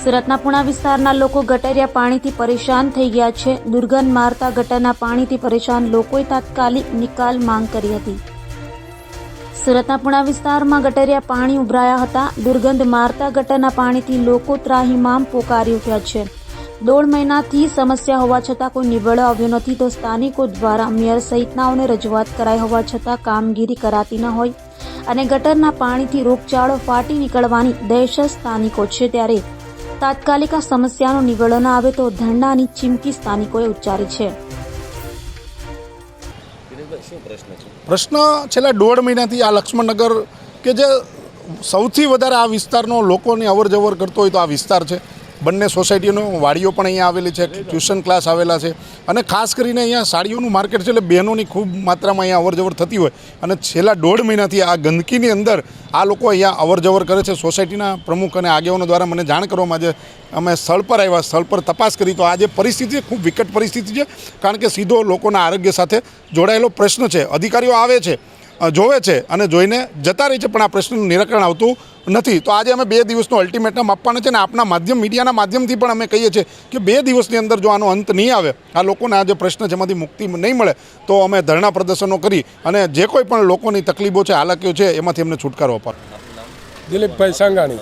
સુરતના પુણા વિસ્તારના લોકો ગટરિયા પાણીથી પરેશાન થઈ ગયા છે. દુર્ગંધ મારતા ગટરના પાણીથી પરેશાન લોકોએ તાત્કાલિક નિકાલ માંગ કરી હતી. સુરતના પુણા વિસ્તારમાં ગટરિયા પાણી ઉભરાયા હતા. દુર્ગંધ મારતા ગટરના પાણીથી લોકો ત્રાહિમામ પોકારી ઉઠ્યા છે. 1.5 મહિનાથી સમસ્યા હોવા છતાં કોઈ નિવેડો આવ્યો નથી, તો સ્થાનિકો દ્વારા મેયર સહિતનાઓને રજૂઆત કરાઈ હોવા છતાં કામગીરી કરાતી ન હોય અને ગટરના પાણીથી રોગચાળો ફાટી નીકળવાની દહેશત સ્થાનિકો છે. ત્યારે તાત્કાલિક આ સમસ્યાનો નિવેડો ન આવે તો ધરણાની ચીમકી સ્થાનિકોએ ઉચ્ચારી છે. પ્રશ્ન છેલ્લા 1.5 મહિનાથી આ લક્ષ્મણનગર કે જે સૌથી વધારે આ વિસ્તારનો લોકોની અવરજવર કરતો હોય તો આ વિસ્તાર છે. બંને સોસાયટીનો વાડીઓ પણ અહીંયા આવેલી છે, ટ્યુશન ક્લાસ આવેલા છે અને ખાસ કરીને અહીંયા સાડીઓનું માર્કેટ છે, એટલે બહેનોની ખૂબ માત્રામાં અહીંયા અવરજવર થતી હોય અને છેલ્લા 1.5 મહિનાથી આ ગંદકીની અંદર આ લોકો અહીંયા અવરજવર કરે છે. સોસાયટીના પ્રમુખ અને આગેવાનો દ્વારા મને જાણ કરવામાં આજે અમે સ્થળ પર આવ્યા, સ્થળ પર તપાસ કરી તો આ જે પરિસ્થિતિ છે ખૂબ વિકટ પરિસ્થિતિ છે, કારણ કે સીધો લોકોના આરોગ્ય સાથે જોડાયેલો પ્રશ્ન છે. અધિકારીઓ આવે છે, જોવે છે અને જોઈને જતા રહે છે, પણ આ પ્રશ્નનું નિરાકરણ આવતું નથી. તો આજે અમે 2 દિવસનો અલ્ટિમેટમ આપવાના છે અને આપના માધ્યમ મીડિયાના માધ્યમથી પણ અમે કહીએ છીએ કે 2 દિવસની અંદર જો આનો અંત નહીં આવે, આ લોકોને આ જે પ્રશ્ન છે એમાંથી મુક્તિ નહીં મળે તો અમે ધરણા પ્રદર્શનો કરી અને જે કોઈ પણ લોકોની તકલીફો છે, હાલાકીઓ છે, એમાંથી અમને છુટકારો અપાવો. દિલીપભાઈ સાંગાણી.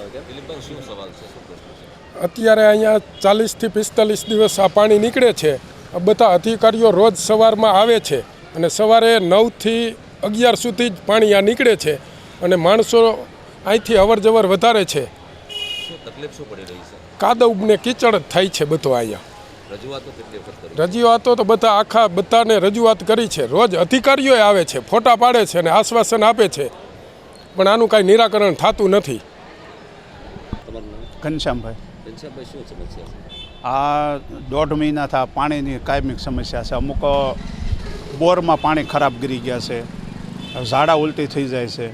અત્યારે અહીંયા 40 થી 45 દિવસ આ પાણી નીકળે છે. બધા અધિકારીઓ રોજ સવારમાં આવે છે અને સવારે 9 થી 11 સુધી જ પાણી આ નીકળે છે અને માણસો અહીંથી અવરજવર વધારે છે. કાદવ ને કીચડ થાય છે બધો અહીંયા. રજૂઆતો તો બધાને રજૂઆત કરી છે. રોજ અધિકારીઓ આવે છે, ફોટા પાડે છે અને આશ્વાસન આપે છે, પણ આનું કાંઈ નિરાકરણ થતું નથી. ઘનશ્યામભાઈ. આ 1.5 મહિનાથી પાણીની કાયમિક સમસ્યા છે. અમુક બોરમાં પાણી ખરાબ ગરી ગયા છે, ઝાડા ઉલટી થઈ જાય છે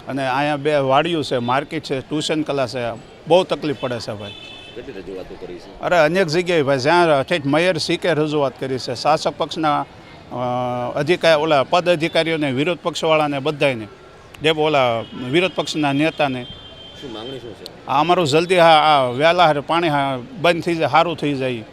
અને અહીંયા 2 વાડીઓ છે, માર્કેટ છે, ટ્યુશન ક્લાસ છે. બહુ તકલીફ પડે છે ભાઈ. કેટલી રજૂઆતો કરી છે? અરે અનેક જગ્યાએ ભાઈ, જ્યાં ઠેઠ મેયર સીકે રજૂઆત કરી છે, શાસક પક્ષના પદ અધિકારીઓને, વિરોધ પક્ષવાળાને, બધાને, વિરોધ પક્ષના નેતાને. શું માંગણી શું છે? અમારું જલ્દી આ વહેલા પાણી બંધ થઈ જાય, સારું થઈ જાય.